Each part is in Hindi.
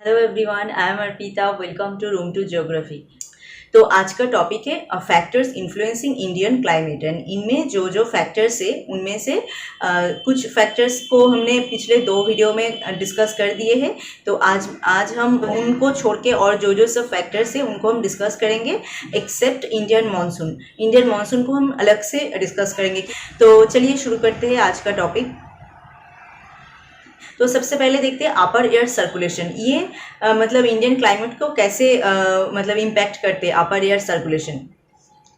Hello everyone, I am Arpita. Welcome to room to geography. तो आज का टॉपिक है factors influencing Indian climate. And इनमें जो जो फैक्टर्स है उनमें से कुछ फैक्टर्स को हमने पिछले 2 वीडियो में डिस्कस कर दिए हैं। तो आज हम उनको छोड़ के और जो जो सब फैक्टर्स है उनको हम डिस्कस करेंगे, except Indian monsoon. Indian monsoon को हम अलग से डिस्कस करेंगे। तो चलिए शुरू करते हैं आज का टॉपिक। तो सबसे पहले देखते हैं अपर एयर सर्कुलेशन। ये मतलब इंडियन क्लाइमेट को कैसे मतलब इम्पैक्ट करते हैं अपर एयर सर्कुलेशन।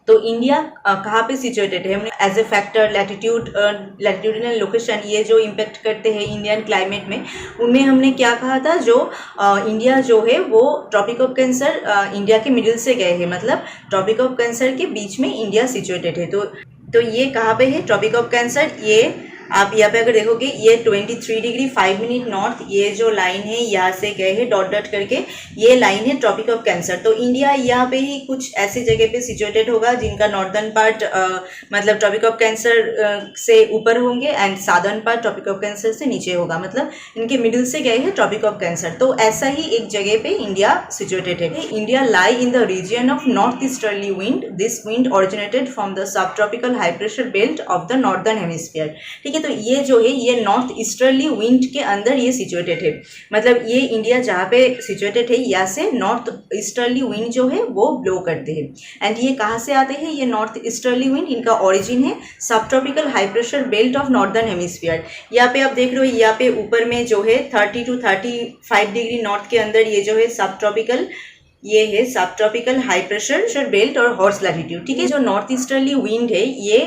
तो इंडिया कहाँ पे सिचुएटेड है, हमने as a factor latitudinal location ये जो इम्पेक्ट करते हैं इंडियन क्लाइमेट में, उनमें हमने क्या कहा था, जो इंडिया जो है वो ट्रॉपिक ऑफ कैंसर इंडिया के मिडिल से गए हैं, मतलब ट्रॉपिक ऑफ कैंसर के बीच में इंडिया सिचुएटेड है। तो ये कहाँ पे है ट्रॉपिक ऑफ कैंसर। ये आप यहाँ पे अगर देखोगे ये 23 डिग्री 5 मिनट नॉर्थ, ये जो लाइन है यहाँ से गए हैं डॉट डॉट करके, ये लाइन है ट्रॉपिक ऑफ कैंसर। तो इंडिया यहाँ पे ही कुछ ऐसी जगह पे सिचुएटेड होगा जिनका नॉर्दर्न पार्ट मतलब ट्रॉपिक ऑफ कैंसर से ऊपर होंगे and southern part tropic of cancer से नीचे होगा, मतलब इनके मिडिल से गए हैं ट्रॉपिक ऑफ कैंसर। तो ऐसा ही एक जगह पे इंडिया सिचुएटेड है। India lie in the region of north easterly wind. This wind originated from the sub tropical high pressure belt of the northern hemisphere. ठीक है, तो ये जो है ये नॉर्थ ईस्टर्ली विंड के अंदर ये सिचुएटेड है, मतलब ये इंडिया जहाँ पे सिचुएटेड है यहाँ से नॉर्थ ईस्टर्ली विंड जो है वो ब्लो करते हैं। एंड ये कहाँ से आते हैं, ये नॉर्थ ईस्टर्ली विंड, इनका ओरिजिन है सब tropical high pressure belt of northern hemisphere. यहाँ पे आप देख रहे हो, यहाँ पे ऊपर में जो है 30 to 35 डिग्री नॉर्थ के अंदर ये जो है सब ट्रॉपिकल, ये है सब ट्रॉपिकल हाई प्रेशर बेल्ट और हॉर्स लैटिट्यूड। ठीक है, जो नॉर्थ ईस्टर्ली विंड है ये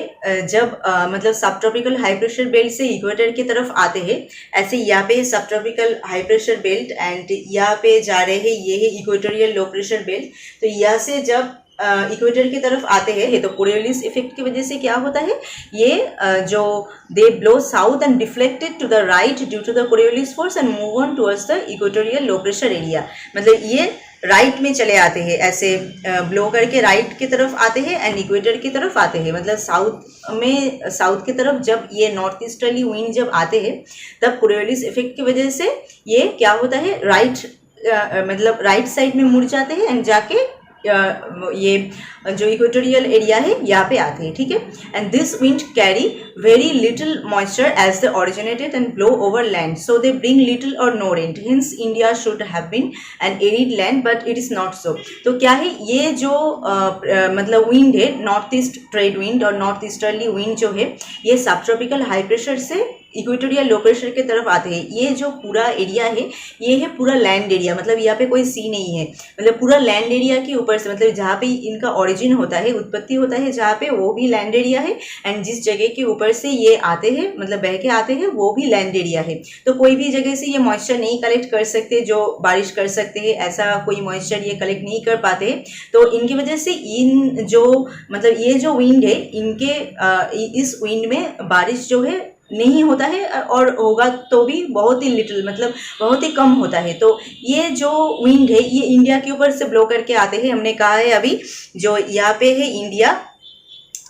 जब मतलब सब ट्रॉपिकल हाई प्रेशर बेल्ट से इक्वेटर की तरफ आते हैं, ऐसे यहाँ पे सब tropical high pressure belt and यहाँ पे जा रहे हैं, ये है इक्वेटोरियल लो प्रेशर बेल्ट। तो यहाँ से जब इक्वेटर की तरफ आते हैं तो कोरियोलिस इफेक्ट की वजह से क्या होता है, ये जो they blow south and deflected to the right due to the Coriolis force and move on towards the equatorial low pressure area. मतलब ये राइट में चले आते हैं, ऐसे ब्लो करके राइट की तरफ आते हैं एंड इक्वेटर की तरफ आते हैं, मतलब साउथ की तरफ जब ये नॉर्थ ईस्टर्ली विंड जब आते हैं तब कोरियोलिस इफेक्ट की वजह से ये क्या होता है, मतलब राइट साइड में मुड़ जाते हैं एंड जाके ये जो इक्वेटोरियल एरिया है यहाँ पे आते हैं। ठीक है, and this wind carry very little moisture as they originated and blow over land, so they bring little or no rain. Hence India should have been an arid land but it is not so. तो क्या है, ये जो मतलब विंड है, नॉर्थ ईस्ट ट्रेड विंड और नॉर्थ ईस्टर्ली विंड जो है ये सब ट्रॉपिकल हाई प्रेशर से इक्वेटोरियल लो प्रेशर की तरफ आते हैं। ये जो पूरा एरिया है ये है पूरा लैंड एरिया, मतलब यहाँ पे कोई सी नहीं है, मतलब पूरा लैंड एरिया के ऊपर से, मतलब जहाँ पे इनका ओरिजिन होता है, उत्पत्ति होता है जहाँ पे, वो भी लैंड एरिया है एंड जिस जगह के ऊपर से ये आते हैं मतलब बह के आते हैं वो भी लैंड एरिया है। तो कोई भी जगह से ये मॉइस्चर नहीं कलेक्ट कर सकते जो बारिश कर सकते हैं, ऐसा कोई मॉइस्चर ये कलेक्ट नहीं कर पाते। तो इनकी वजह से इन जो मतलब ये जो विंड है, इनके इस विंड में बारिश जो है नहीं होता है, और होगा तो भी बहुत ही लिटिल, मतलब बहुत ही कम होता है। तो ये जो विंड है ये इंडिया के ऊपर से ब्लो करके आते हैं। हमने कहा है अभी जो यहाँ पे है इंडिया,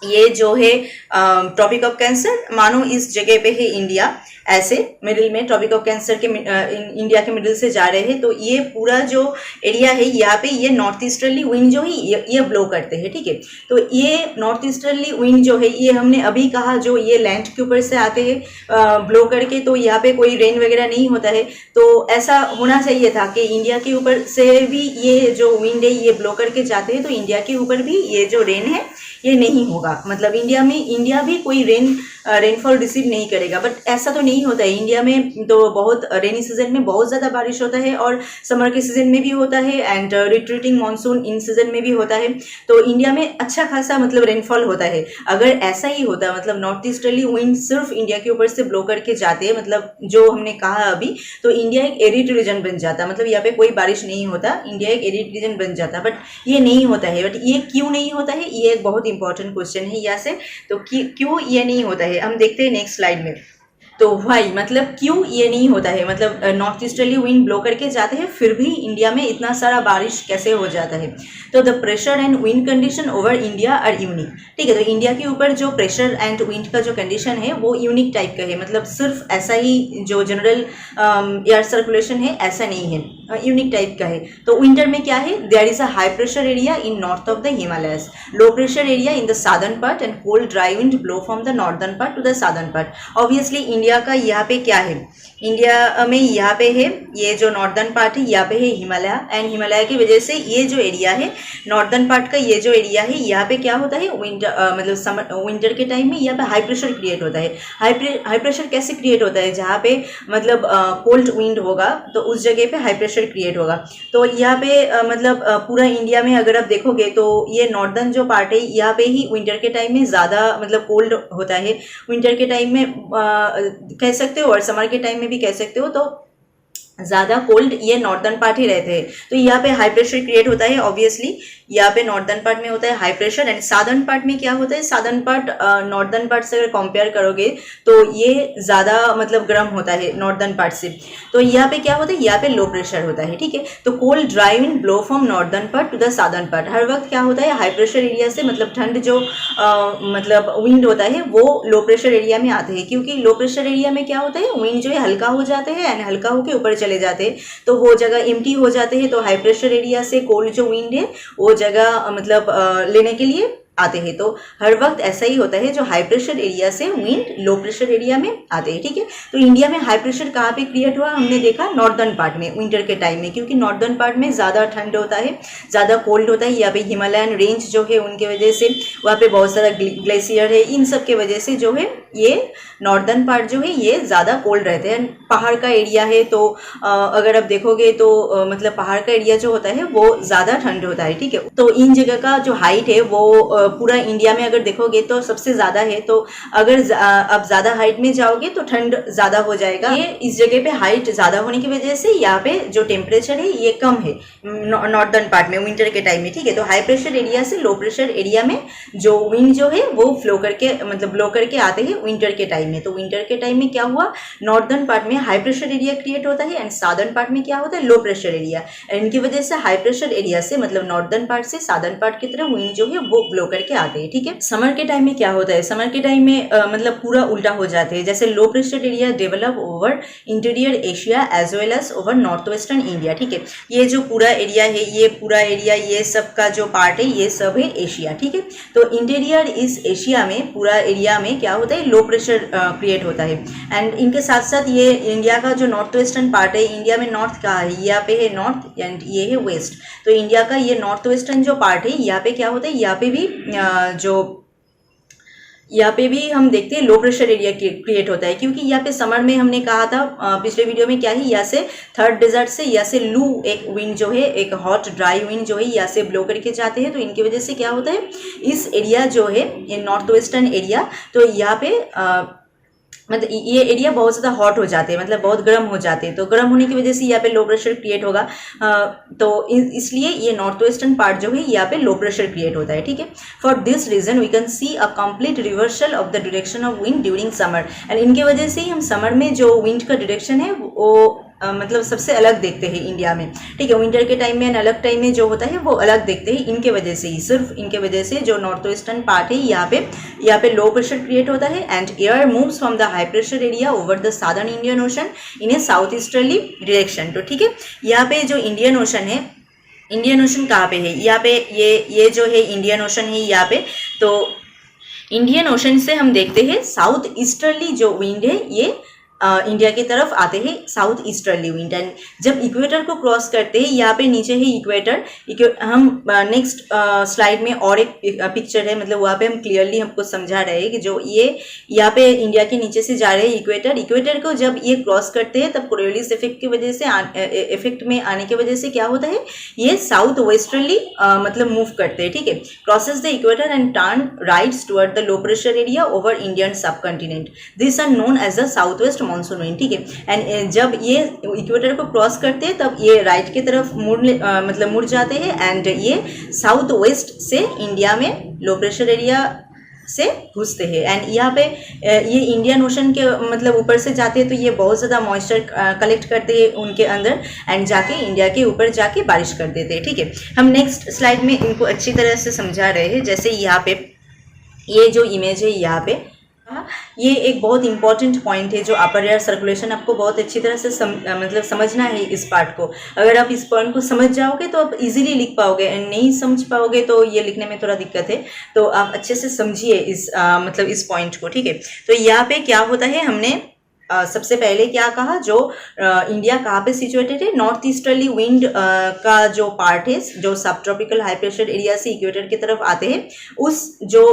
ये जो है ट्रॉपिक ऑफ कैंसर, मानो इस जगह पे है इंडिया, ऐसे मिडिल में ट्रॉपिक ऑफ कैंसर के इंडिया के मिडिल से जा रहे हैं। तो ये पूरा जो एरिया है यहाँ पे ये नॉर्थ ईस्टर्ली विंड जो है ये ब्लो करते हैं। ठीक है, तो ये नॉर्थ ईस्टर्ली विंड जो है ये हमने अभी कहा जो ये लैंड के ऊपर से आते हैं ब्लो करके, तो यहाँ पे कोई रेन वगैरह नहीं होता है। तो ऐसा होना चाहिए था कि इंडिया के ऊपर से भी ये जो विंड है ये ब्लो करके जाते हैं, तो इंडिया के ऊपर भी ये जो रेन है ये नहीं होगा, मतलब इंडिया भी कोई रेनफॉल रिसीव नहीं करेगा। बट ऐसा तो नहीं होता है, इंडिया में तो बहुत रेनी सीजन में बहुत ज़्यादा बारिश होता है और समर के सीजन में भी होता है and retreating monsoon in season में भी होता है। तो इंडिया में अच्छा खासा मतलब रेनफॉल होता है। अगर ऐसा ही होता, मतलब नॉर्थ ईस्टर्ली विंड सिर्फ इंडिया के ऊपर से ब्लो करके जाते हैं, मतलब जो हमने कहा अभी, तो इंडिया एक एरिड रीजन बन जाता, मतलब यहाँ पे कोई बारिश नहीं होता, इंडिया एक एरिड रीजन बन जाता। बट ये नहीं होता है। बट ये क्यों नहीं होता है, ये एक बहुत इंपॉर्टेंट क्वेश्चन है यहाँ से। तो क्यों ये नहीं होता है हम देखते हैं नेक्स्ट स्लाइड में। तो वाई मतलब क्यों ये नहीं होता है, मतलब नॉर्थ ईस्टर्ली विंड ब्लो करके जाते हैं फिर भी इंडिया में इतना सारा बारिश कैसे हो जाता है। तो the pressure and wind condition over India are unique. ठीक है, तो इंडिया के ऊपर जो प्रेशर एंड विंड का जो कंडीशन है वो यूनिक टाइप का है, मतलब सिर्फ ऐसा ही जो जनरल एयर सर्कुलेशन है ऐसा नहीं है। यूनिक टाइप का है। तो विंटर में क्या है, there is a high pressure area in north of the Himalayas, low pressure area in the southern part and cold dry wind blow from the northern part to the southern part. Obviously India का यहाँ पे क्या है, इंडिया में यहाँ पे है ये जो नॉर्दर्न पार्ट है, यहाँ पे है हिमालय, एंड हिमालय की वजह से ये जो एरिया है नॉर्दर्न पार्ट का, ये जो एरिया है यहाँ पे क्या होता है, विंटर मतलब समर विंटर के टाइम में यहाँ पे हाई प्रेशर क्रिएट होता है। हाई प्रेशर कैसे क्रिएट होता है, जहाँ पे मतलब कोल्ड विंड होगा तो उस जगह पे हाई प्रेशर क्रिएट होगा। तो यहाँ पे मतलब पूरा इंडिया में अगर आप देखोगे तो ये नॉर्दर्न जो पार्ट है यहाँ पे ही विंटर के टाइम में ज़्यादा मतलब कोल्ड होता है। विंटर के टाइम में कह सकते हो और समर के टाइम में भी कह सकते हो, तो ज़्यादा कोल्ड ये नॉर्दर्न पार्ट ही रहते हैं। तो यहाँ पे हाई प्रेशर क्रिएट होता है, ऑब्वियसली यहाँ पे नॉर्दर्न पार्ट में होता है high pressure, and southern part में क्या होता है, सादर्न पार्ट नॉर्दर्न पार्ट से अगर कंपेयर करोगे तो ये ज़्यादा मतलब गर्म होता है नॉर्दर्न पार्ट से। तो यहाँ पे क्या होता है, यहाँ पे लो प्रेशर होता है, ठीक है। तो cold dry wind blow from northern part to the southern part, हर वक्त क्या होता है, हाई प्रेशर एरिया से मतलब ठंड जो मतलब विंड होता है वो लो प्रेशर एरिया में आते हैं, क्योंकि लो प्रेशर एरिया में क्या होता है, विंड जो है हल्का हो जाते हैं एंड हल्का होकर ऊपर चले जाते हैं, तो वो जगह एम्प्टी हो जाते हैं। तो हाई प्रेशर एरिया से कोल्ड जो विंड है वो जगह मतलब लेने के लिए आते हैं। तो हर वक्त ऐसा ही होता है, जो हाई प्रेशर एरिया से विंड लो प्रेशर एरिया में आते हैं, ठीक है। तो इंडिया में हाई प्रेशर कहाँ पे क्रिएट हुआ, हमने देखा नॉर्दर्न पार्ट में विंटर के टाइम में, क्योंकि नॉर्दर्न पार्ट में ज़्यादा ठंड होता है, ज़्यादा कोल्ड होता है। यहाँ पे हिमालयन रेंज जो है उनके वजह से, वहाँ पे बहुत सारा ग्लेशियर है, इन सब के वजह से जो है ये नॉर्दर्न पार्ट जो है ये ज़्यादा कोल्ड रहते हैं। पहाड़ का एरिया है तो अगर आप देखोगे तो मतलब पहाड़ का एरिया जो होता है वो ज़्यादा ठंड होता है, ठीक है। तो इन जगह का जो हाइट है वो पूरा इंडिया में अगर देखोगे तो सबसे ज़्यादा है। तो अगर आप ज़्यादा हाइट में जाओगे तो ठंड ज़्यादा हो जाएगा। ये इस जगह पे हाइट ज़्यादा होने की वजह से यहाँ पे जो टेम्परेचर है ये कम है नॉर्दर्न पार्ट में विंटर के टाइम में, ठीक है। तो हाई प्रेशर एरिया से लो प्रेशर एरिया में जो विंड जो है वो फ्लो करके मतलब ब्लो करके आते हैं विंटर के टाइम में। तो विंटर के टाइम में क्या हुआ, नॉर्दर्न पार्ट में हाई प्रेशर एरिया क्रिएट होता है एंड सादर्न पार्ट में क्या होता है, लो प्रेशर एरिया। इनकी वजह से हाई प्रेशर एरिया से मतलब नॉर्दर्न पार्ट से सादर्न पार्ट की तरफ विंड जो है वो ब्लो करके आते हैं, ठीक है। समर के टाइम में क्या होता है, समर के टाइम में मतलब पूरा उल्टा हो जाते हैं। जैसे low pressure area develop over interior Asia as well as over north western India, ठीक है। ये जो पूरा एरिया है, ये पूरा एरिया, ये सब का जो पार्ट है ये सब है एशिया, ठीक है। तो इंटीरियर इस एशिया में पूरा एरिया में क्या होता है, लो प्रेशर क्रिएट होता है। एंड इनके साथ साथ ये इंडिया का जो नॉर्थ वेस्टर्न पार्ट है, इंडिया में नॉर्थ कहाँ है, यहाँ पे है नॉर्थ एंड ये है वेस्ट। तो इंडिया का ये नॉर्थ वेस्टर्न जो पार्ट है यहाँ पे क्या होता है, यहाँ पे भी यहाँ पे भी हम देखते हैं लो प्रेशर एरिया क्रिएट होता है, क्योंकि यहाँ पे समर में हमने कहा था पिछले वीडियो में क्या है, यहाँ से थर्ड डेजर्ट से यहाँ से लू एक विंड जो है, एक हॉट ड्राई विंड जो है यहाँ से ब्लो करके जाते हैं। तो इनकी वजह से क्या होता है, इस एरिया जो है ये नॉर्थ वेस्टर्न एरिया, तो यहाँ पे मतलब ये एरिया बहुत ज़्यादा हॉट हो जाते हैं, मतलब बहुत गर्म हो जाते हैं। तो गर्म होने की वजह से यहाँ पे लो प्रेशर क्रिएट होगा। तो इसलिए ये नॉर्थ वेस्टर्न पार्ट जो है यहाँ पे लो प्रेशर क्रिएट होता है, ठीक है। For this region we can see a complete reversal of the direction of wind during summer. And इनके वजह से ही हम समर में जो विंड का डायरेक्शन है वो मतलब सबसे अलग देखते हैं इंडिया में, ठीक है। विंटर के टाइम में अलग टाइम में जो होता है वो अलग देखते हैं, इनके वजह से ही, सिर्फ इनके वजह से जो नॉर्थ वेस्टर्न पार्ट है यहाँ पे लो प्रेशर क्रिएट होता है and air moves from the high pressure area over the southern Indian ocean in A south easterly direction. तो ठीक है, यहाँ पे जो इंडियन ओशन है, इंडियन ओशन कहाँ पे है, यहाँ पे ये जो है इंडियन ओशन है यहाँ पे। तो इंडियन ओशन से हम देखते हैं साउथ ईस्टर्ली जो विंड है ये इंडिया की तरफ आते हैं, साउथ ईस्टर्ली विंड। एंड जब इक्वेटर को क्रॉस करते हैं, यहाँ पे नीचे है इक्वेटर। हम नेक्स्ट स्लाइड में और एक पिक्चर है, मतलब वहाँ पे हम क्लियरली हमको समझा रहे हैं कि जो ये यहाँ पे इंडिया के नीचे से जा रहे हैं इक्वेटर को जब ये क्रॉस करते हैं तब कोरियोलिस इफेक्ट की वजह से इफेक्ट में आने की वजह से क्या होता है, ये साउथ वेस्टर्ली मतलब मूव करते हैं, ठीक है। Crosses the equator and turn rights toward the low pressure area over Indian subcontinent. This are known as the south west monsoon wind, ठीक है। एंड जब ये इक्वेटर को क्रॉस करते हैं तब ये राइट की तरफ मुड़ जाते हैं एंड ये साउथ वेस्ट से इंडिया में लो प्रेशर एरिया से घुसते हैं। एंड यहाँ पे ये इंडियन ओशन के मतलब ऊपर से जाते हैं तो ये बहुत ज़्यादा मॉइस्चर कलेक्ट करते हैं उनके अंदर एंड जाके इंडिया के ऊपर जाके बारिश कर देते हैं, ठीक है। हम नेक्स्ट स्लाइड में इनको अच्छी तरह से समझा रहे हैं। जैसे यहाँ पे ये जो इमेज है, यहाँ पे ये एक बहुत इंपॉर्टेंट पॉइंट है जो अपर एयर सर्कुलेशन आपको बहुत अच्छी तरह से मतलब समझना है इस पार्ट को। अगर आप इस पॉइंट को समझ जाओगे तो आप इजीली लिख पाओगे, एंड नहीं समझ पाओगे तो ये लिखने में थोड़ा दिक्कत है। तो आप अच्छे से समझिए इस मतलब इस पॉइंट को, ठीक है। तो यहाँ पे क्या होता है, हमने सबसे पहले क्या कहा, जो इंडिया कहाँ पे सिचुएटेड है, नॉर्थ ईस्टर्ली विंड का जो पार्ट है, जो सब ट्रॉपिकल हाई प्रेशर एरिया से इक्वेटर की तरफ आते हैं, उस जो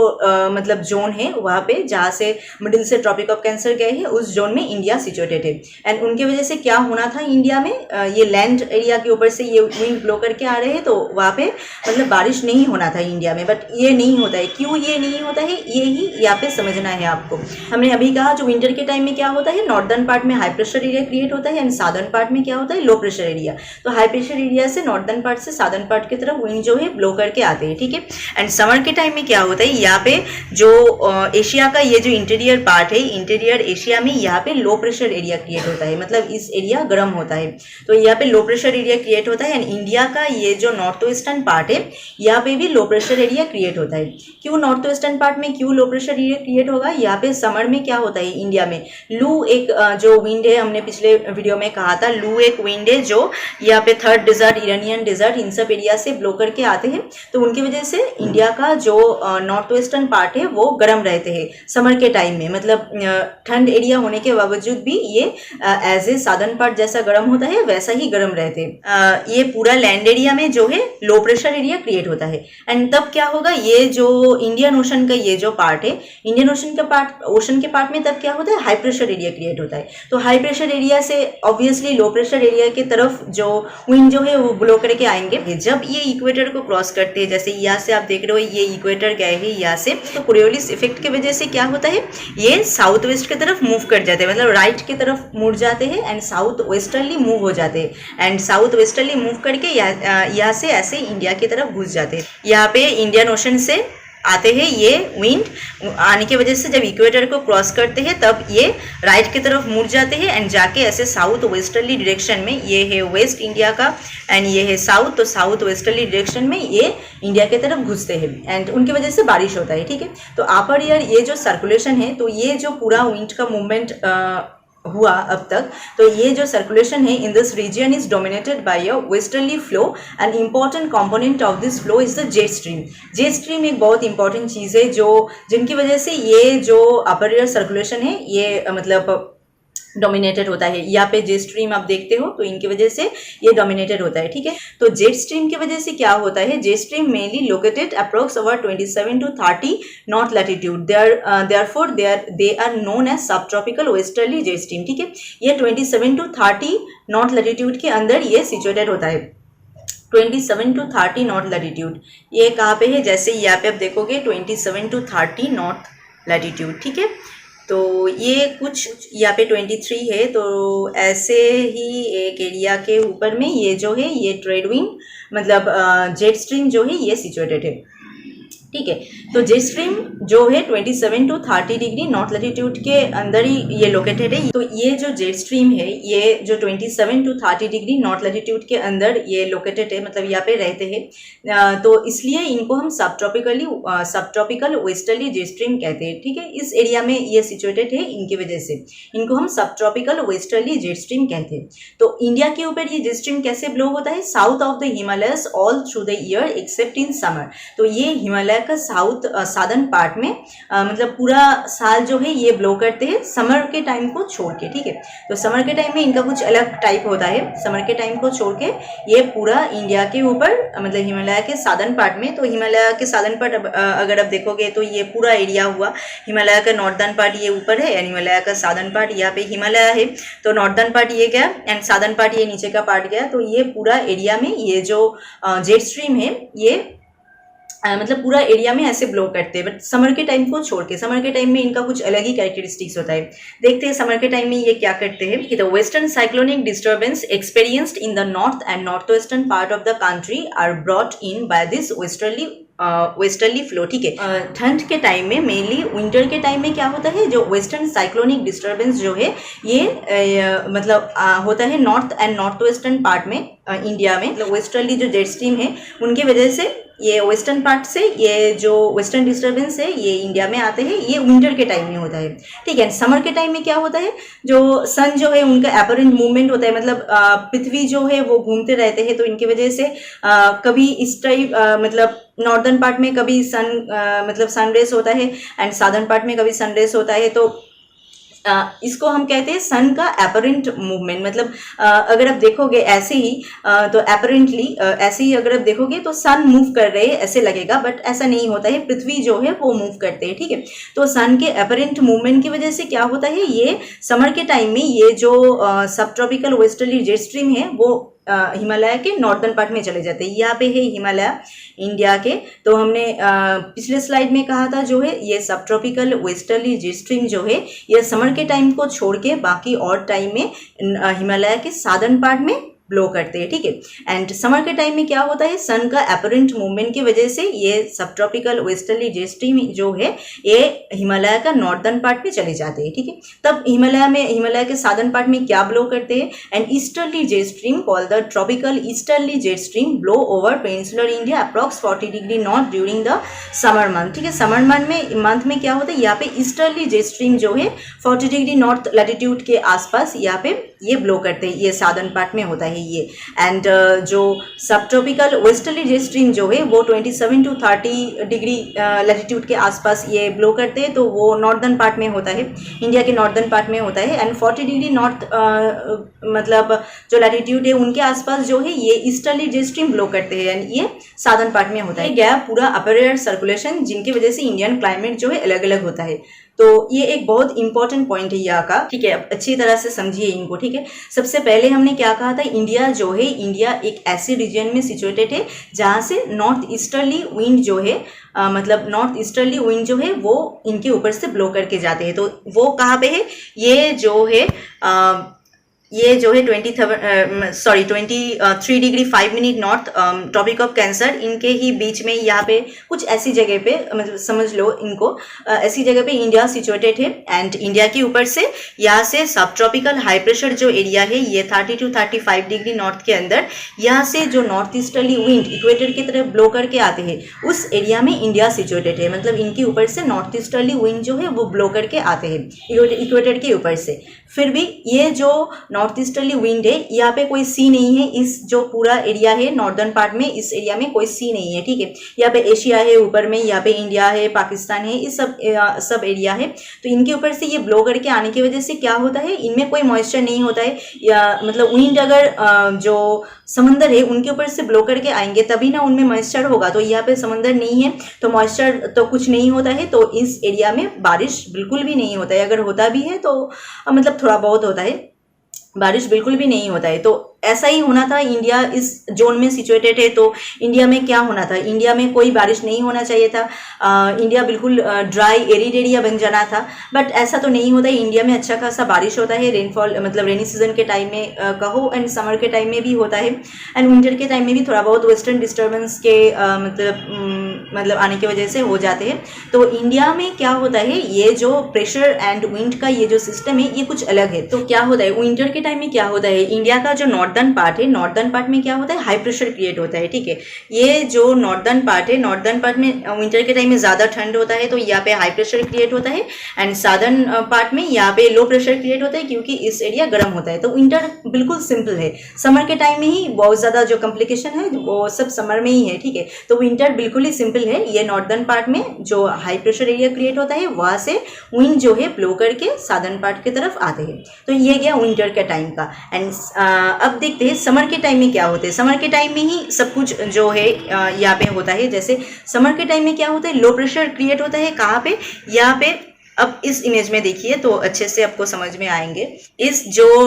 मतलब जोन है वहाँ पे, जहाँ से मिडिल से ट्रॉपिक ऑफ कैंसर गए हैं, उस जोन में इंडिया सिचुएटेड है। एंड उनके वजह से क्या होना था इंडिया में, ये लैंड एरिया के ऊपर से ये विंड ब्लो करके आ रहे हैं, तो वहाँ पे मतलब बारिश नहीं होना था इंडिया में, बट ये नहीं होता है। क्यों ये नहीं होता है, ये ही यहाँ पे समझना है आपको। हमने अभी कहा जो विंटर के टाइम में क्या होता है, नॉर्दर्न पार्ट में हाई प्रेशर एरिया क्रिएट होता है, एंड साउदर्न पार्ट में क्या होता है, लो प्रेशर एरिया। तो हाई प्रेशर एरिया से नॉर्दर्न पार्ट से साउदर्न पार्ट की तरफ विंड जो है ब्लो करके आते हैं, ठीक है। एंड समर के टाइम में क्या होता है, यहाँ पे जो एशिया का ये जो इंटीरियर पार्ट है, इंटीरियर एशिया में यहाँ पे लो प्रेशर एरिया क्रिएट होता है, मतलब इस एरिया गर्म होता है। तो यहाँ पे लो प्रेशर एरिया क्रिएट होता है, एंड इंडिया का ये जो नॉर्थ वेस्टर्न पार्ट है, यहाँ पे भी लो प्रेशर एरिया क्रिएट होता है। क्यों नॉर्थ वेस्टर्न पार्ट में क्यों लो प्रेशर एरिया क्रिएट होगा, यहाँ पे समर में क्या होता है इंडिया में, लू एक जो विंड है, हमने पिछले वीडियो में कहा था, लू एक विंड है जो यहाँ पे थर्ड डेजर्ट, इरानियन डेजर्ट, इन सब एरिया से ब्लो करके आते हैं। तो उनकी वजह से इंडिया का जो नॉर्थ वेस्टर्न पार्ट है वो गर्म रहते हैं समर के टाइम में, मतलब ठंड एरिया होने के बावजूद भी ये एज ए साउदर्न पार्ट जैसा गर्म होता है वैसा ही गर्म रहते हैं। ये पूरा लैंड एरिया में जो है लो प्रेशर एरिया क्रिएट होता है। एंड तब क्या होगा, ये जो इंडियन ओशन का ये जो पार्ट है, इंडियन ओशन के पार्ट में तब क्या होता है, हाई प्रेशर एरिया क्रिएट होता है। तो हाई प्रेशर एरिया से ऑब्वियसली लो प्रेशर एरिया की तरफ जो विंड जो है वो ब्लो करके आएंगे। जब ये इक्वेटर को क्रॉस करते हैं, जैसे यहाँ से आप देख रहे हो ये इक्वेटर गए हैं यहाँ से, तो कोरियोलिस इफेक्ट की वजह से क्या होता है, ये साउथ वेस्ट की तरफ मूव कर जाते हैं, मतलब राइट की तरफ मुड़ जाते हैं, एंड साउथ वेस्टर्ली मूव हो जाते हैं। एंड साउथ वेस्टर्ली मूव करके यहाँ से ऐसे इंडिया की तरफ घुस जाते हैं। यहाँ पे इंडियन ओशन से आते हैं ये विंड, आने की वजह से जब इक्वेटर को क्रॉस करते हैं तब ये राइट की तरफ मुड़ जाते हैं, एंड जाके ऐसे साउथ वेस्टर्ली डायरेक्शन में, ये है वेस्ट इंडिया का एंड ये है साउथ, तो साउथ वेस्टर्ली डायरेक्शन में ये इंडिया की तरफ घुसते हैं, एंड उनकी वजह से बारिश होता है, ठीक है। तो अपर एयर ये जो सर्कुलेशन है, तो ये जो पूरा विंड का मूवमेंट हुआ अब तक, तो ये जो सर्कुलेशन है in this region is dominated by a westerly flow. And important component of this flow is the jet stream. Jet stream एक बहुत इंपॉर्टेंट चीज़ है जो जिनकी वजह से ये जो अपर एयर सर्कुलेशन है ये मतलब डोमिनेटेड होता है। यहाँ पे जेट स्ट्रीम आप देखते हो तो इनकी वजह से ये डोमिनेटेड होता है, ठीक है। तो जेट स्ट्रीम की वजह से क्या होता है, jet stream mainly located approx over 27 to 30 north latitude, therefore they are known as sub tropical westerly jet stream, ठीक है। ये 27 to 30 नॉर्थ लैटिट्यूड के अंदर ये सिचुएटेड होता है। 27 to 30 नॉर्थ लैटिट्यूड ये कहाँ पे है, जैसे यहाँ पे आप देखोगे 27 to 30 नॉर्थ लैटिट्यूड, ठीक है। तो ये कुछ यहाँ पे 23 है, तो ऐसे ही एक एरिया के ऊपर में ये जो है ये ट्रेड विंड मतलब जेट स्ट्रीम जो है ये सिचुएटेड है, ठीक है। तो जेट स्ट्रीम जो है 27 to 30 डिग्री नॉर्थ लैटिट्यूड के अंदर ही ये लोकेटेड है। तो ये जो जेट स्ट्रीम है ये जो 27 to 30 डिग्री नॉर्थ लैटिट्यूड के अंदर ये लोकेटेड है, मतलब यहाँ पे रहते हैं। तो इसलिए इनको हम सब ट्रॉपिकल वेस्टर्ली जेट स्ट्रीम कहते हैं, ठीक है। इस एरिया में ये सिचुएटेड है, इनकी वजह से इनको हम सब ट्रॉपिकल वेस्टर्ली जेट स्ट्रीम कहते हैं। तो इंडिया के ऊपर ये जेट स्ट्रीम कैसे ब्लो होता है, south of the Himalayas all through the year accept in summer. तो ये हिमालय का साउदर्न पार्ट में मतलब पूरा साल जो है ये ब्लो करते हैं समर के टाइम को छोड़ के, ठीक है। तो समर के टाइम में इनका कुछ अलग टाइप होता है, समर के टाइम को छोड़ के ये पूरा इंडिया के ऊपर मतलब हिमालय के साउदर्न पार्ट में। तो हिमालय के साउदर्न पार्ट अगर आप देखोगे तो ये पूरा एरिया हुआ, हिमालय का नॉर्दर्न पार्ट ये ऊपर है एंड हिमालय का साउदर्न पार्ट यहाँ पे हिमालय है। तो नॉर्दर्न पार्ट ये गया एंड साउदर्न पार्ट ये नीचे का पार्ट गया। तो ये पूरा एरिया में ये जो जेट स्ट्रीम है ये मतलब पूरा एरिया में ऐसे ब्लो करते हैं, बट समर के टाइम को छोड़ के, समर के टाइम में इनका कुछ अलग ही कैरेक्टरिस्टिक्स होता है। देखते हैं समर के टाइम में ये क्या करते हैं कि the western cyclonic disturbance experienced in the north and north western part of the country are brought in by this westerly flow, ठीक है। ठंड के टाइम में मेनली विंटर के टाइम में क्या होता है, जो वेस्टर्न साइक्लोनिक डिस्टर्बेंस जो है ये मतलब होता है north and north western part में इंडिया में। मतलब वेस्टर्ली जो जेट स्ट्रीम है उनकी वजह से ये वेस्टर्न पार्ट से ये जो वेस्टर्न डिस्टर्बेंस है ये इंडिया में आते हैं, ये विंटर के टाइम में होता है, ठीक है। समर के टाइम में क्या होता है, जो सन जो है उनका अपरेंट मूवमेंट होता है, मतलब पृथ्वी जो है वो घूमते रहते हैं, तो इनकी वजह से कभी इस टाइप मतलब नॉर्दर्न पार्ट में कभी मतलब सनरेस होता है एंड साउदर्न पार्ट में कभी सनरेस होता है। तो इसको हम कहते हैं सन का अपरेंट मूवमेंट, मतलब अगर आप देखोगे ऐसे ही तो अपरेंटली ऐसे ही अगर आप देखोगे तो सन मूव कर रहे हैं ऐसे लगेगा, बट ऐसा नहीं होता है, पृथ्वी जो है वो मूव करते हैं, ठीक है। तो सन के अपरेंट मूवमेंट की वजह से क्या होता है, ये समर के टाइम में ये जो सब ट्रॉपिकल वेस्टर्ली जेट स्ट्रीम है वो हिमालय के नॉर्दर्न पार्ट में चले जाते हैं। यहाँ पे है हिमालय इंडिया के, तो हमने पिछले स्लाइड में कहा था जो है ये सब ट्रॉपिकल वेस्टर्ली जेट स्ट्रीम जो है ये समर के टाइम को छोड़ के बाकी और टाइम में हिमालय के साउदर्न पार्ट में ब्लो करते हैं, ठीक है। एंड समर के टाइम में क्या होता है, सन का अपरेंट मूवमेंट की वजह से ये सब ट्रॉपिकल वेस्टर्ली जेट स्ट्रीम जो है ये हिमालय का नॉर्दर्न पार्ट में चले जाते हैं, ठीक है। तब हिमालय के साउदर्न पार्ट में क्या ब्लो करते हैं, and easterly jet stream called the tropical easterly jet stream blow over peninsular India approx 40 degree north during the summer month, ठीक है। समर मंथ में क्या होता है, यहाँ पे ईस्टर्ली जेट स्ट्रीम जो है 40 डिग्री नॉर्थ लैटिट्यूड के आसपास यहाँ पे ये ब्लो करते हैं, ये साउदर्न पार्ट में होता है ये। एंड जो सब ट्रॉपिकल वेस्टर्ली जेट स्ट्रीम जो है वो 27 to 30 डिग्री लैटिट्यूड के आसपास ये ब्लो करते हैं, तो वो नॉर्दर्न पार्ट में होता है, इंडिया के नॉर्दर्न पार्ट में होता है। एंड 40 डिग्री नॉर्थ मतलब जो लैटिट्यूड है उनके आसपास जो है ये ईस्टर्ली जेट स्ट्रीम ब्लो करते हैं, एंड ये साउदर्न पार्ट में होता है। गया पूरा अपर एयर सर्कुलेशन जिनकी वजह से इंडियन क्लाइमेट जो है अलग अलग होता है। तो ये एक बहुत इंपॉर्टेंट पॉइंट है यहाँ का, ठीक है। अब अच्छी तरह से समझिए इनको, ठीक है। सबसे पहले हमने क्या कहा था, इंडिया जो है इंडिया एक ऐसे रीजन में सिचुएटेड है जहाँ से नॉर्थ ईस्टर्ली विंड जो है मतलब नॉर्थ ईस्टर्ली विंड जो है वो इनके ऊपर से ब्लो करके जाते हैं। तो वो कहाँ पे है, ये जो है 23 degree 5 minute north tropic of cancer, इनके ही बीच में यहाँ पे कुछ ऐसी जगह पे मतलब समझ लो इनको ऐसी जगह पे इंडिया सिचुएटेड है। एंड इंडिया के ऊपर से यहाँ से सब ट्रॉपिकल हाई प्रेशर जो एरिया है ये 30 to 35 डिग्री नॉर्थ के अंदर, यहाँ से जो नॉर्थ ईस्टर्ली विंड इक्वेटर की तरफ ब्लो करके आते हैं उस एरिया में इंडिया सिचुएटेड है, मतलब इनके ऊपर से नॉर्थ ईस्टर्ली विंड जो है वो ब्लो करके आते हैं इक्वेटर के ऊपर से। फिर भी ये जो नॉर्थ ईस्टर्ली विंड है यहाँ पे कोई सी नहीं है, इस जो पूरा एरिया है नॉर्दर्न पार्ट में इस एरिया में कोई सी नहीं है, ठीक है। यहाँ पे एशिया है ऊपर में, यहाँ पे इंडिया है, पाकिस्तान है, इस सब एरिया है। तो इनके ऊपर से ये ब्लो करके आने की वजह से क्या होता है, इनमें कोई मॉइस्चर नहीं होता है, या मतलब विंड अगर जो समंदर है उनके ऊपर से ब्लो करके आएंगे तभी ना उनमें मॉइस्चर होगा। तो यहाँ पे समंदर नहीं है तो मॉइस्चर तो कुछ नहीं होता है, तो इस एरिया में बारिश बिल्कुल भी नहीं होता है, अगर होता भी है तो मतलब थोड़ा बहुत होता है, बारिश बिल्कुल भी नहीं होता है। तो ऐसा ही होना था, इंडिया इस जोन में सिचुएटेड है तो इंडिया में क्या होना था, इंडिया में कोई बारिश नहीं होना चाहिए था, इंडिया बिल्कुल ड्राई एरिड एरिया बन जाना था, बट ऐसा तो नहीं होता है। इंडिया में अच्छा खासा बारिश होता है, रेनफॉल मतलब रेनी सीजन के टाइम में कहो एंड समर के टाइम में भी होता है, एंड विंटर के टाइम में भी थोड़ा बहुत वेस्टर्न डिस्टर्बेंस के मतलब आने की वजह से हो जाते हैं। तो इंडिया में क्या होता है, ये जो प्रेशर एंड विंड का ये जो सिस्टम है ये कुछ अलग है। तो क्या होता है विंटर के टाइम में, क्या होता है इंडिया का जो नॉर्दर्न पार्ट है, नॉर्दर्न पार्ट में क्या होता है, हाई प्रेशर क्रिएट होता है, ठीक है। ये जो नॉर्दर्न पार्ट है, नॉर्दर्न पार्ट में विंटर के टाइम में ज्यादा ठंड होता है तो यहाँ पे हाई प्रेशर क्रिएट होता है, एंड साउदर्न पार्ट में यहाँ पे लो प्रेशर क्रिएट होता है क्योंकि इस एरिया गर्म होता है। तो विंटर बिल्कुल सिंपल है, समर के टाइम में ही बहुत ज्यादा जो कॉम्प्लिकेशन है वो सब समर में ही है, ठीक है। तो विंटर बिल्कुल ही सिंपल है, ये नॉर्दर्न पार्ट में जो हाई प्रेशर एरिया क्रिएट होता है वहां से विंड जो है ब्लो करके साउदर्न पार्ट की तरफ आते हैं। तो ये गया विंटर के टाइम का। एंड अब देखते हैं समर के टाइम में क्या होते हैं। समर के टाइम में ही सब कुछ जो है यहाँ पे होता है। जैसे समर के टाइम में क्या होता है, लो प्रेशर क्रिएट होता है कहाँ पे, यहाँ पे। अब इस इमेज में देखिए तो अच्छे से आपको समझ में आएंगे। इस जो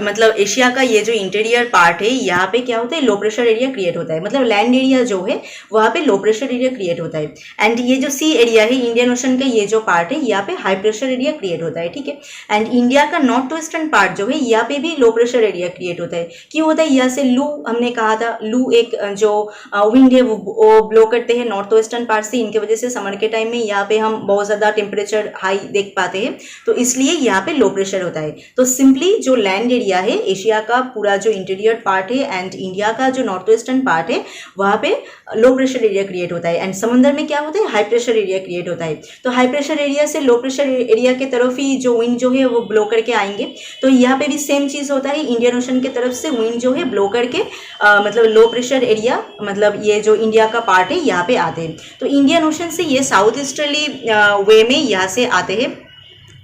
मतलब एशिया का ये जो इंटीरियर पार्ट है यहाँ पे क्या होता है, लो प्रेशर एरिया क्रिएट होता है, मतलब लैंड एरिया जो है वहाँ पे लो प्रेशर एरिया क्रिएट होता है। एंड ये जो सी एरिया है, इंडियन ओशन का ये जो पार्ट है यहाँ पे हाई प्रेशर एरिया क्रिएट होता है, ठीक है। एंड इंडिया का नॉर्थ वेस्टर्न पार्ट जो है यहाँ पे भी लो प्रेशर एरिया क्रिएट होता है। क्यों होता है, यहाँ से लू, हमने कहा था लू एक जो विंड है वो ब्लो करते हैं नॉर्थ वेस्टर्न पार्ट से, इनकी वजह से समर के टाइम में यहाँ पे हम बहुत ज्यादा टेम्परेचर हाई देख पाते हैं, तो इसलिए यहाँ पे लो प्रेशर होता है। तो सिंपली जो लैंड एरिया है, एशिया का पूरा जो इंटीरियर पार्ट है एंड इंडिया का जो नॉर्थ वेस्टर्न पार्ट है, वहाँ पे लो प्रेशर एरिया क्रिएट होता है। एंड समुद्र में क्या होता है, हाई प्रेशर एरिया क्रिएट होता है। तो हाई प्रेशर एरिया से लो प्रेशर एरिया के तरफ ही जो विंड जो है वो ब्लो करके आएंगे। तो यहाँ पे भी सेम चीज होता है, इंडियन ओशन की तरफ से विंड जो है ब्लो करके मतलब लो प्रेशर एरिया, मतलब ये जो इंडिया का पार्ट है यहाँ पे आते हैं। तो इंडियन ओशन से ये साउथ ईस्टर्ली वे में यहाँ से आते हैं,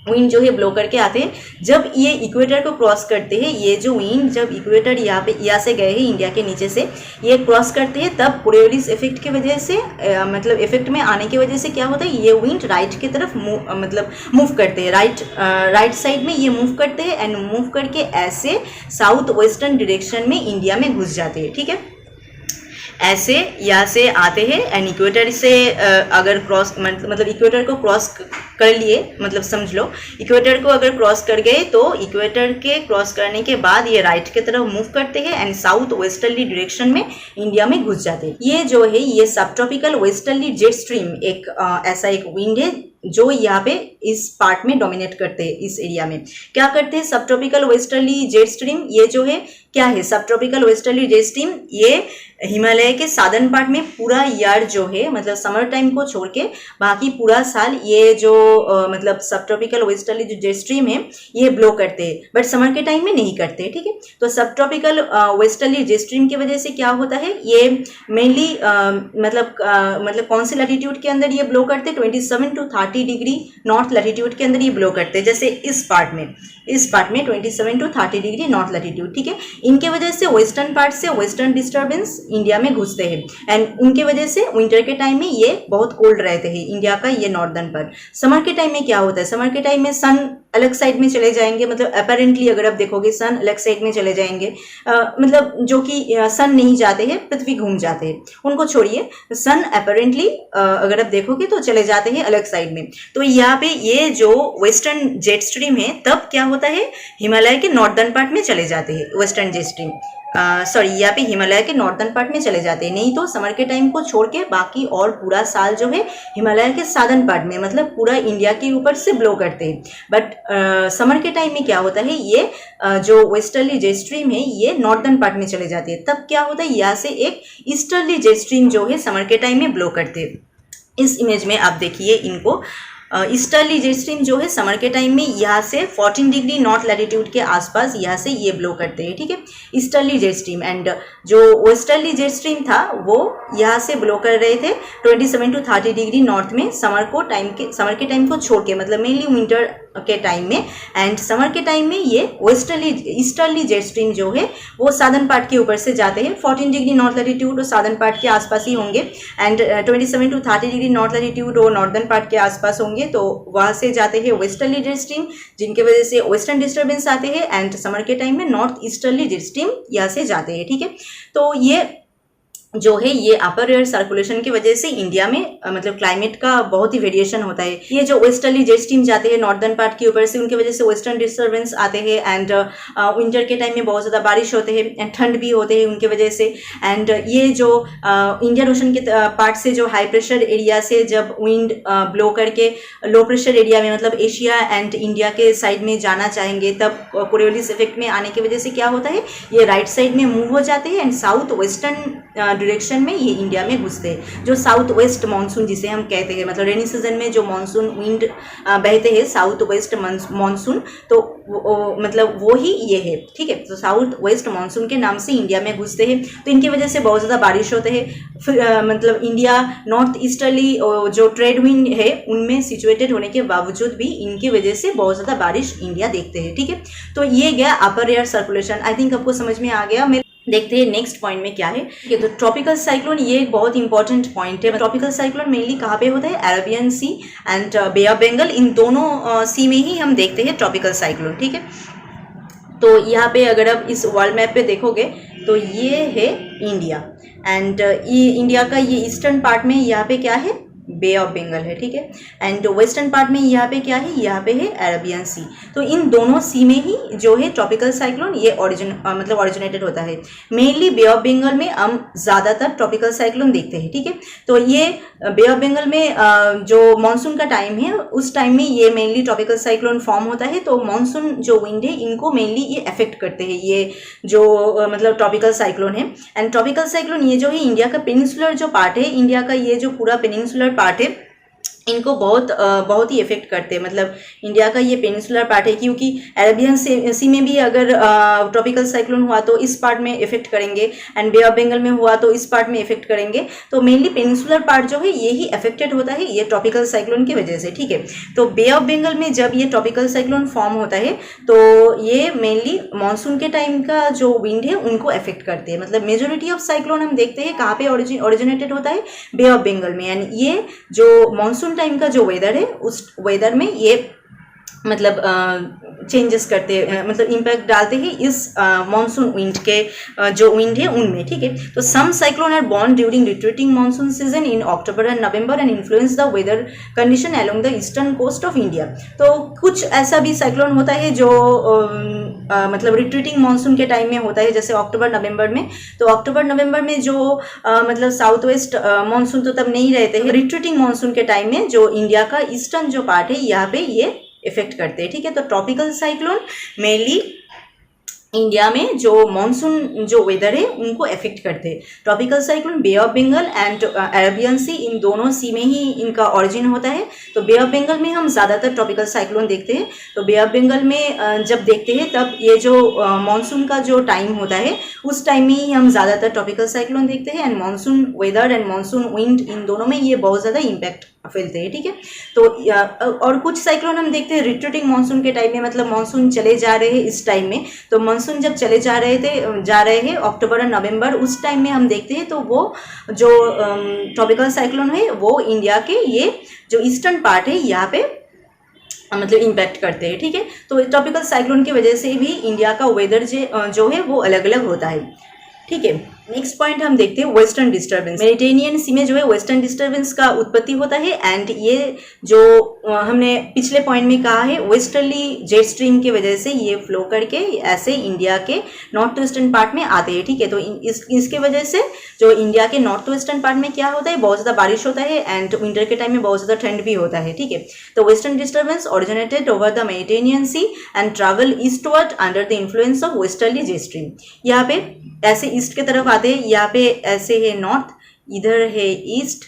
विंड जो है ब्लो करके आते हैं। जब ये इक्वेटर को क्रॉस करते हैं, ये जो विंड जब इक्वेटर यहाँ से गए हैं इंडिया के नीचे से, ये क्रॉस करते हैं, तब कोरियोलिस इफेक्ट की वजह से मतलब इफेक्ट में आने की वजह से क्या होता है, ये विंड राइट की तरफ मतलब मूव करते हैं, राइट साइड में ये मूव करते हैं एंड मूव करके ऐसे साउथ वेस्टर्न डायरेक्शन में इंडिया में घुस जाते हैं। ठीक है, ऐसे यहाँ से आते हैं एंड इक्वेटर से अगर क्रॉस मतलब इक्वेटर को क्रॉस कर लिए, मतलब समझ लो इक्वेटर को अगर क्रॉस कर गए तो इक्वेटर के क्रॉस करने के बाद ये राइट की तरफ मूव करते हैं एंड साउथ वेस्टर्ली डायरेक्शन में इंडिया में घुस जाते हैं। ये जो है ये सब ट्रॉपिकल वेस्टर्ली जेट स्ट्रीम एक ऐसा एक विंड है जो यहाँ पे इस पार्ट में डोमिनेट करते हैं। इस एरिया में क्या करते हैं, सब ट्रॉपिकल वेस्टर्ली जेट स्ट्रीम ये जो है क्या है, सब ट्रॉपिकल वेस्टर्ली जेट स्ट्रीम ये हिमालय के साधन पार्ट में पूरा ईयर जो है, मतलब समर टाइम को छोड़ के बाकी पूरा साल ये जो मतलब सब ट्रॉपिकल वेस्टर्ली जो जेट स्ट्रीम है ये ब्लो करते हैं, बट समर के टाइम में नहीं करते। ठीक है, तो सब ट्रॉपिकल वेस्टर्ली जेट स्ट्रीम की वजह से क्या होता है, ये मेनली मतलब कौन से लैटिट्यूड के अंदर ये ब्लो करते हैं, 27 to 30 डिग्री नॉर्थ लैटिट्यूड के अंदर ये ब्लो करते हैं। जैसे इस पार्ट में 27 to 30 डिग्री नॉर्थ लैटिट्यूड। ठीक है, इनके वजह से वेस्टर्न पार्ट से वेस्टर्न डिस्टर्बेंस इंडिया में घुसते हैं एंड उनके वजह से विंटर के टाइम में ये बहुत कोल्ड रहते हैं इंडिया का ये नॉर्दर्न पर। समर के टाइम में क्या होता है, समर के टाइम में सन अलग साइड में चले जाएंगे, मतलब अपेरेंटली अगर आप देखोगे सन अलग साइड में चले जाएंगे, मतलब जो कि सन नहीं जाते हैं, पृथ्वी घूम जाते हैं, उनको छोड़िए, सन अपेरेंटली अगर आप देखोगे तो चले जाते हैं अलग साइड में। तो यहाँ पे ये जो वेस्टर्न जेट स्ट्रीम है तब क्या होता है, हिमालय के नॉर्दर्न पार्ट में चले जाते हैं वेस्टर्न जेट स्ट्रीम, सॉरी यहाँ पे हिमालय के नॉर्दर्न पार्ट में चले जाते हैं। नहीं तो समर के टाइम को छोड़ के बाकी और पूरा साल जो है हिमालय के साधन पार्ट में, मतलब पूरा इंडिया के ऊपर से ब्लो करते हैं। बट समर के टाइम में क्या होता है, ये जो वेस्टर्ली जेट स्ट्रीम है ये नॉर्दर्न पार्ट में चले जाते हैं। तब क्या होता है, यहाँ से एक ईस्टर्ली जेट स्ट्रीम जो है समर के टाइम में ब्लो करते हैं। इस इमेज में आप देखिए इनको, ईस्टर्ली जेट स्ट्रीम जो है समर के टाइम में यहाँ से 14 डिग्री नॉर्थ लैटिट्यूड के आसपास यहाँ से ये ब्लो करते हैं। ठीक है, ईस्टर्ली जेट स्ट्रीम। एंड जो वेस्टर्ली जेट स्ट्रीम था वो यहाँ से ब्लो कर रहे थे 27 to 30 डिग्री नॉर्थ में समर के टाइम को छोड़ के, मतलब मेनली विंटर के टाइम में। एंड समर के टाइम में ये ईस्टर्ली जेट स्ट्रीम जो है वो साधन पार्ट के ऊपर से जाते हैं, 14 डिग्री नॉर्थ लैटिट्यूड और साधन पार्ट के आसपास ही होंगे and 27 to 30 degree north latitude और नॉर्दर्न पार्ट के आसपास होंगे। तो वहां से जाते हैं वेस्टर्ली जेट स्ट्रीम, जिनके वजह से वेस्टर्न डिस्टर्बेंस आते हैं एंड समर के टाइम में नॉर्थ ईस्टर्ली जेट स्ट्रीम यहाँ से जाते हैं। ठीक है, तो ये जो है ये अपर एयर सर्कुलेशन की वजह से इंडिया में मतलब क्लाइमेट का बहुत ही वेरिएशन होता है। ये जो वेस्टर्ली जेट स्ट्रीम जाते हैं नॉर्दर्न पार्ट के ऊपर से, उनकी वजह से वेस्टर्न डिस्टर्बेंस आते हैं एंड विंटर के टाइम में बहुत ज़्यादा बारिश होते हैं एंड ठंड भी होते हैं उनके वजह से। एंड ये जो इंडियन ओशन के पार्ट से जो हाई प्रेशर एरिया से जब विंड ब्लो करके लो प्रेशर एरिया में, मतलब एशिया एंड इंडिया के साइड में जाना चाहेंगे, तब कोरियोलिस इफेक्ट में आने की वजह से क्या होता है, ये राइट साइड में मूव हो जाते हैं एंड साउथ वेस्टर्न डायरेक्शन में ये इंडिया में घुसते हैं। जो साउथ वेस्ट मानसून जिसे हम कहते हैं, मतलब रेनी सीजन में जो मानसून विंड बहते हैं साउथ वेस्ट मानसून, तो मतलब वो ही ये है। ठीक है, तो साउथ वेस्ट मानसून के नाम से इंडिया में घुसते हैं, तो इनकी वजह से बहुत ज़्यादा बारिश होते हैं। फिर मतलब इंडिया नॉर्थ ईस्टर्ली जो ट्रेड विंड है उनमें सिचुएटेड होने के बावजूद भी इनकी वजह से बहुत ज़्यादा बारिश इंडिया देखते हैं। ठीक है, तो ये गया अपर एयर सर्कुलेशन। आई थिंक आपको समझ में आ गया। मैं देखते हैं नेक्स्ट पॉइंट में क्या है। तो ट्रॉपिकल साइक्लोन ये एक बहुत इंपॉर्टेंट पॉइंट है। ट्रॉपिकल साइक्लोन मेनली कहाँ पे होता है, Arabian sea and bay of Bengal, इन दोनों सी में ही हम देखते हैं ट्रॉपिकल साइक्लोन। ठीक है, तो यहाँ पे अगर आप इस वर्ल्ड मैप पे देखोगे तो ये है इंडिया एंड ये इंडिया का ये ईस्टर्न पार्ट में यहाँ पे क्या है, बे ऑफ बंगाल है, ठीक है। एंड वेस्टर्न पार्ट में यहाँ पे क्या है, यहाँ पे है अरेबियन सी। तो इन दोनों सी में ही जो है ट्रॉपिकल साइक्लोन ये मतलब ऑरिजिनेटेड होता है। मेनली बे ऑफ बंगाल में हम ज़्यादातर ट्रॉपिकल साइक्लोन देखते हैं, ठीक है। तो ये बे ऑफ बंगाल में जो मानसून का टाइम है उस टाइम में ये मेनली ट्रॉपिकल साइक्लोन फॉर्म होता है। तो मानसून जो विंड है इनको मेनली ये अफेक्ट करते हैं, ये जो मतलब ट्रॉपिकल साइक्लोन है। एंड ट्रॉपिकल साइक्लोन ये जो है इंडिया का पेनिनसुलर जो पार्ट है, इंडिया का ये जो पूरा पेनिनसुलर पार्ट है इनको बहुत ही इफेक्ट करते हैं। मतलब इंडिया का ये पेनिनसुलर पार्ट है, क्योंकि अरेबियन सी में भी अगर ट्रॉपिकल साइक्लोन हुआ तो इस पार्ट में इफेक्ट करेंगे, एंड बे ऑफ बंगाल में हुआ तो इस पार्ट में इफेक्ट करेंगे। तो मेनली पेनिनसुलर पार्ट जो है ये ही अफेक्टेड होता है ये ट्रॉपिकल साइक्लोन की वजह से, ठीक है। तो बे ऑफ बंगाल में जब ये ट्रॉपिकल साइक्लोन फॉर्म होता है तो ये मेनली मानसून के टाइम का जो विंड है उनको अफेक्ट करते हैं। मतलब मेजोरिटी ऑफ साइक्लोन हम देखते हैं कहाँ पे ओरिजिनेटेड होता है, बे ऑफ बंगाल में। एंड ये जो मानसून टाइम का जो वेदर है उस वेदर में ये मतलब चेंजेस करते मतलब इम्पैक्ट डालते हैं इस मानसून विंड के जो विंड है उनमें, ठीक है। तो some cyclone are born during retreating monsoon season in October and November and influence the weather condition along the eastern coast of India. तो कुछ ऐसा भी साइक्लोन होता है जो मतलब रिट्रीटिंग मानसून के टाइम में होता है, जैसे अक्टूबर नवंबर में। तो अक्टूबर नवंबर में जो मतलब साउथ वेस्ट मानसून तो तब नहीं रहते हैं, रिट्रीटिंग मानसून के टाइम में जो इंडिया का ईस्टर्न जो पार्ट है यहाँ पे ये इफेक्ट करते हैं, ठीक है। तो ट्रॉपिकल साइक्लोन मेनली इंडिया में जो मानसून जो वेदर है उनको अफेक्ट करते हैं। Tropical cyclone bay of Bengal and Arabian sea इन दोनों सी में ही इनका ओरिजिन होता है। तो बे ऑफ बंगाल में हम ज़्यादातर ट्रॉपिकल साइक्लोन देखते हैं। तो बे ऑफ बंगाल में जब देखते हैं तब ये जो मानसून का जो टाइम होता है उस टाइम में ही हम ज़्यादातर ट्रॉपिकल साइक्लोन देखते हैं। And monsoon weather and monsoon wind इन दोनों में ये बहुत ज़्यादा इम्पैक्ट फैलते हैं, ठीक है। तो और कुछ साइक्लोन हम देखते हैं रिट्रीटिंग मानसून के टाइम में, मतलब मानसून चले जा रहे हैं इस टाइम में। तो मानसून जब चले जा रहे हैं अक्टूबर और नवंबर उस टाइम में हम देखते हैं, तो वो जो ट्रॉपिकल साइक्लोन है वो इंडिया के ये जो ईस्टर्न पार्ट है यहाँ पे मतलब इम्पैक्ट करते हैं, ठीक है। तो ट्रॉपिकल साइक्लोन की वजह से भी इंडिया का वेदर जो है वो अलग अलग होता है, ठीक है। नेक्स्ट पॉइंट हम देखते हैं वेस्टर्न डिस्टर्बेंस। मेडिटेरेनियन सी में जो है वेस्टर्न डिस्टर्बेंस का उत्पत्ति होता है। एंड ये जो हमने पिछले पॉइंट में कहा है वेस्टर्ली जेट स्ट्रीम की वजह से ये फ्लो करके ऐसे इंडिया के नॉर्थ वेस्टर्न पार्ट में आते हैं, ठीक है। तो इसके वजह से जो इंडिया के नॉर्थ वेस्टर्न पार्ट में क्या होता है, बहुत ज़्यादा बारिश होता है एंड विंटर के टाइम में बहुत ज़्यादा ठंड भी होता है, ठीक है। तो western disturbance originated over the Mediterranean sea and travel eastward under the influence of westerly jet stream. यहाँ पे ऐसे ईस्ट की तरफ आते हैं, यहाँ पे ऐसे है नॉर्थ, इधर है ईस्ट,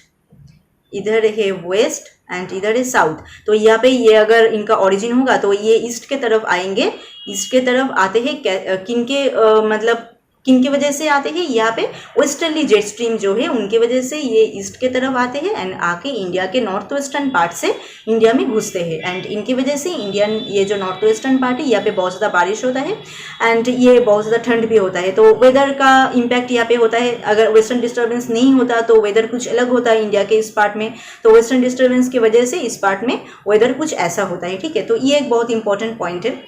इधर है वेस्ट एंड इधर है साउथ। तो यहाँ पे ये अगर इनका ओरिजिन होगा तो ये ईस्ट के तरफ आएंगे। ईस्ट के तरफ आते हैं किनके मतलब किनकी वजह से आते हैं, यहाँ पे वेस्टर्ली जेट स्ट्रीम जो है उनके वजह से ये ईस्ट के तरफ आते हैं एंड आके इंडिया के नॉर्थ वेस्टर्न पार्ट से इंडिया में घुसते हैं। एंड इनकी वजह से इंडियन ये जो नॉर्थ वेस्टर्न पार्ट है यहाँ पे बहुत ज़्यादा बारिश होता है एंड ये बहुत ज़्यादा ठंड भी होता है। तो वेदर का इम्पैक्ट यहाँ पे होता है। अगर वेस्टर्न डिस्टर्बेंस नहीं होता तो वेदर कुछ अलग होता है इंडिया के इस पार्ट में। तो वेस्टर्न डिस्टर्बेंस की वजह से इस पार्ट में वेदर कुछ ऐसा होता है, ठीक है। तो ये एक बहुत इंपॉर्टेंट पॉइंट है।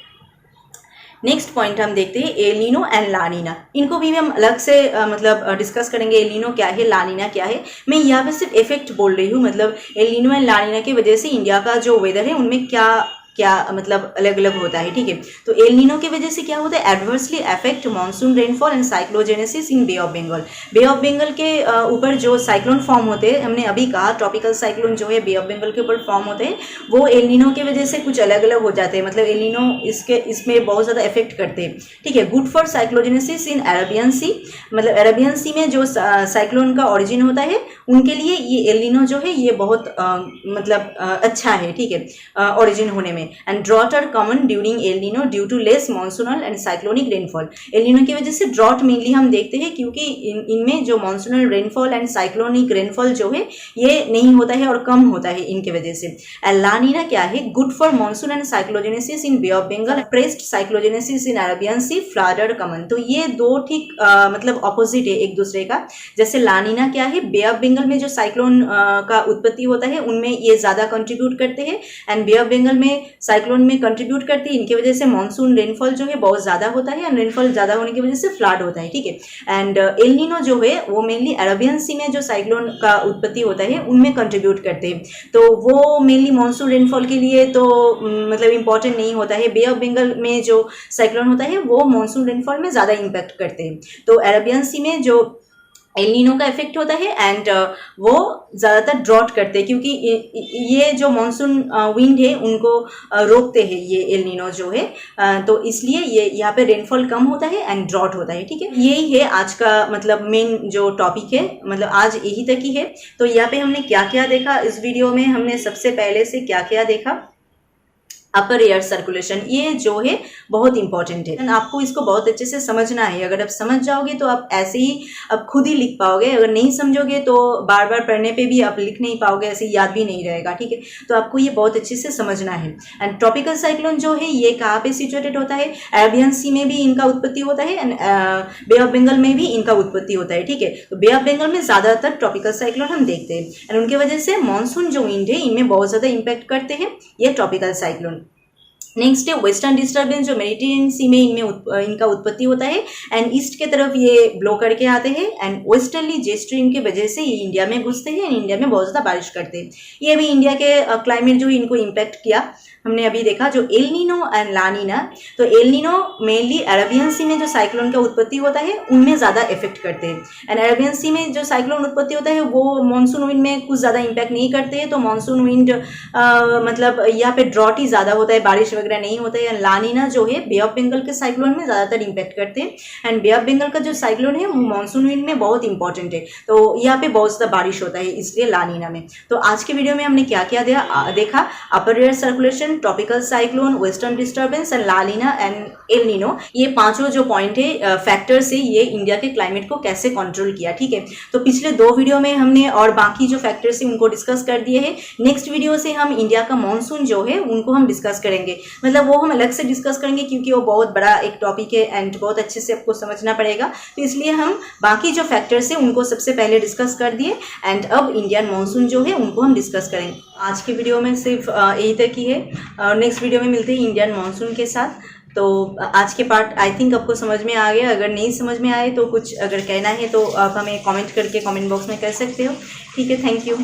नेक्स्ट पॉइंट हम देखते हैं El Nino and La Neena. इनको भी हम अलग से मतलब डिस्कस करेंगे। एल नीनो क्या है, ला नीना क्या है। मैं यहाँ पे सिर्फ इफेक्ट बोल रही हूँ, मतलब El Nino and La Neena की वजह से इंडिया का जो वेदर है उनमें क्या मतलब अलग अलग होता है, ठीक है। तो एल नीनो की वजह से क्या होता है, adversely affect monsoon rainfall and cyclogenesis in bay of Bengal. Bay of Bengal के ऊपर जो साइक्लोन फॉर्म होते हैं, हमने अभी कहा ट्रॉपिकल साइक्लोन जो है बे ऑफ बंगाल के ऊपर फॉर्म होते हैं, वो एल नीनो की वजह से कुछ अलग अलग हो जाते हैं। मतलब एल नीनो इसमें बहुत ज़्यादा इफेक्ट करते हैं, ठीक है। गुड फॉर साइक्लोजेनेसिस इन अरेबियन सी, मतलब अरेबियन सी में जो साइक्लोन का ओरिजिन होता है उनके लिए ये एल नीनो जो है ये बहुत मतलब अच्छा है, ठीक है, ओरिजिन होने में। And drought are common during El Nino due to less monsoonal and cyclonic rainfall. El Nino की वजह से ड्रॉट मेनली हम देखते हैं क्योंकि इनमें जो monsoonal rainfall and cyclonic rainfall जो है ये नहीं होता है और कम होता है इनके वजह से। एंड ला नीना क्या है, good for monsoon and cyclogenesis in bay of Bengal, pressed cyclogenesis in Arabian sea, flood are common. तो ये दो ठीक मतलब ऑपोजिट है एक दूसरे का। जैसे ला नीना क्या है, बे ऑफ बंगाल में जो साइक्लोन का उत्पत्ति होता है उनमें ये ज़्यादा कंट्रीब्यूट करते हैं एंड बे ऑफ बंगाल में साइक्लोन में कंट्रीब्यूट करती है। इनकी वजह से मानसून रेनफॉल जो है बहुत ज़्यादा होता है, एंड रेनफॉल ज़्यादा होने की वजह से फ्लड होता है, ठीक है। एंड एल नीनो जो है वो मेनली अरेबियन सी में जो साइक्लोन का उत्पत्ति होता है उनमें कंट्रीब्यूट करते हैं, तो वो मेनली मानसून रेनफॉल के लिए तो मतलब इंपॉर्टेंट नहीं होता है। बे ऑफ बंगाल में जो साइक्लोन होता है वो मानसून रेनफॉल में ज़्यादा इम्पैक्ट करते हैं। तो अरेबियन सी में जो एल नीनो का इफेक्ट होता है, एंड वो ज़्यादातर ड्रॉट करते हैं, क्योंकि ये जो मानसून विंड है उनको रोकते हैं ये एल नीनो जो है, तो इसलिए ये यहाँ पे रेनफॉल कम होता है एंड ड्रॉट होता है, ठीक है। यही है आज का मतलब मेन जो टॉपिक है, मतलब आज यही तक ही है। तो यहाँ पे हमने क्या क्या देखा इस वीडियो में, हमने सबसे पहले से क्या क्या देखा, अपर एयर सर्कुलेशन, ये जो है बहुत इंपॉर्टेंट है, आपको इसको बहुत अच्छे से समझना है। अगर आप समझ जाओगे तो आप ऐसे ही अब खुद ही लिख पाओगे, अगर नहीं समझोगे तो बार बार पढ़ने पे भी आप लिख नहीं पाओगे, ऐसे याद भी नहीं रहेगा, ठीक है। तो आपको ये बहुत अच्छे से समझना है। एंड ट्रॉपिकल साइक्लोन जो है ये कहाँ पे सिचुएटेड होता है, अरेबियन सी में भी इनका उत्पत्ति होता है, एंड बे ऑफ बंगाल में भी इनका उत्पत्ति होता है, ठीक है। तो बे ऑफ बंगाल में ज़्यादातर ट्रॉपिकल साइक्लोन हम देखते हैं, एंड उनकी वजह से मानसून जो विंड है इनमें बहुत ज़्यादा इंपैक्ट करते हैं ये ट्रॉपिकल साइक्लोन। नेक्स्ट है वेस्टर्न डिस्टर्बेंस, जो मेडिटेरियन सी में इनमें इनका उत्पत्ति होता है, एंड ईस्ट के तरफ ये ब्लो करके आते हैं, एंड वेस्टर्नली जेट स्ट्रीम के वजह से ये इंडिया में घुसते हैं, एंड इंडिया में बहुत ज़्यादा बारिश करते हैं। ये भी इंडिया के क्लाइमेट जो इनको इम्पैक्ट किया हमने अभी देखा, जो El Nino and La Neena. तो एल नीनो मेनली अरेबियन सी में जो साइक्लोन का उत्पत्ति होता है उनमें ज़्यादा इफेक्ट करते हैं, एंड अरेबियन सी में जो साइक्लोन उत्पत्ति होता है वो मानसून विंड में कुछ ज़्यादा इम्पैक्ट नहीं करते हैं। तो मानसून विंड मतलब यहाँ पे ड्रॉट ही ज़्यादा होता है, बारिश वगैरह नहीं होता है। ला नीना जो है बे ऑफ बंगाल के साइक्लोन में ज़्यादातर इम्पैक्ट करते हैं, एंड बे ऑफ बंगाल का जो साइक्लोन है वो मानसून विंड में बहुत इंपॉर्टेंट है, तो यहाँ पे बहुत ज़्यादा बारिश होता है, इसलिए ला नीना में। तो आज के वीडियो में हमने क्या क्या देखा, upper air circulation, tropical cyclone, western disturbance and La Nina and El Nino, ये पांचों जो पॉइंट है फैक्टर से ये इंडिया के क्लाइमेट को कैसे कंट्रोल किया, ठीक है। तो पिछले 2 वीडियो में हमने और बाकी जो फैक्टर्स है उनको डिस्कस कर दिए हैं। नेक्स्ट वीडियो से हम इंडिया का मानसून जो है उनको हम डिस्कस करेंगे, मतलब वो हम अलग से डिस्कस करेंगे क्योंकि वो बहुत बड़ा एक टॉपिक है एंड बहुत अच्छे से आपको समझना पड़ेगा, तो इसलिए हम बाकी जो फैक्टर्स है उनको सबसे पहले डिस्कस कर दिए, एंड अब इंडियन मानसून जो है उनको हम डिस्कस करेंगे। आज के वीडियो में सिर्फ यही तक ही है, नेक्स्ट वीडियो में मिलते हैं इंडियन मानसून के साथ। तो आज के पार्ट आई थिंक आपको समझ में आ गया, अगर नहीं समझ में आए तो कुछ अगर कहना है तो आप हमें कमेंट करके कमेंट बॉक्स में कह सकते हो, ठीक है। Thank you.